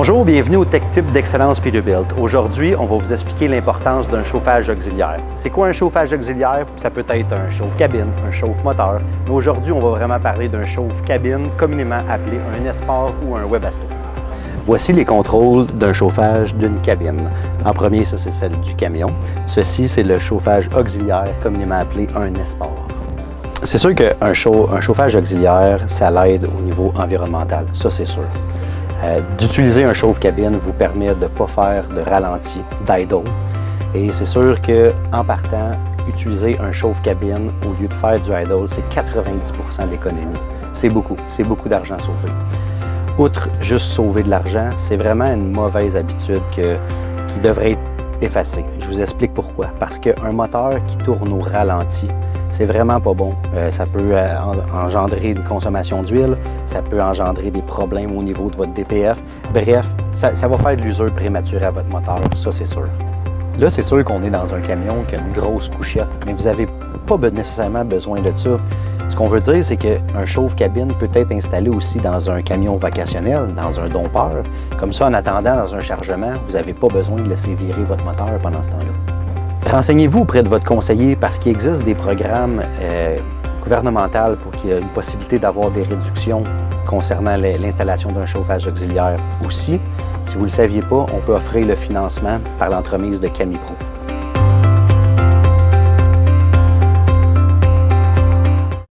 Bonjour, bienvenue au Tech Tip d'Excellence Peterbilt. Aujourd'hui, on va vous expliquer l'importance d'un chauffage auxiliaire. C'est quoi un chauffage auxiliaire? Ça peut être un chauffe-cabine, un chauffe-moteur, mais aujourd'hui, on va vraiment parler d'un chauffe-cabine, communément appelé un Esport ou un Webasto. Voici les contrôles d'un chauffage d'une cabine. En premier, ça c'est celle du camion. Ceci, c'est le chauffage auxiliaire, communément appelé un Esport. C'est sûr qu'un chauffage auxiliaire, ça l'aide au niveau environnemental, ça c'est sûr. D'utiliser un chauffe-cabine vous permet de ne pas faire de ralenti, d'idle. Et c'est sûr qu'en partant, utiliser un chauffe-cabine au lieu de faire du idle, c'est 90% d'économie. C'est beaucoup d'argent sauvé. Outre juste sauver de l'argent, c'est vraiment une mauvaise habitude qui devrait être effacée. Je vous explique pourquoi. Parce qu'un moteur qui tourne au ralenti, c'est vraiment pas bon. Ça peut engendrer une consommation d'huile, ça peut engendrer des problèmes au niveau de votre DPF. Bref, ça va faire de l'usure prématurée à votre moteur, ça c'est sûr. Là, c'est sûr qu'on est dans un camion qui a une grosse couchette, mais vous n'avez pas nécessairement besoin de ça. Ce qu'on veut dire, c'est qu'un chauffe-cabine peut être installé aussi dans un camion vocationnel, dans un dompeur. Comme ça, en attendant dans un chargement, vous n'avez pas besoin de laisser virer votre moteur pendant ce temps-là. Renseignez-vous auprès de votre conseiller parce qu'il existe des programmes gouvernementaux pour qu'il y ait une possibilité d'avoir des réductions concernant l'installation d'un chauffage auxiliaire aussi. Si vous ne le saviez pas, on peut offrir le financement par l'entremise de Camipro.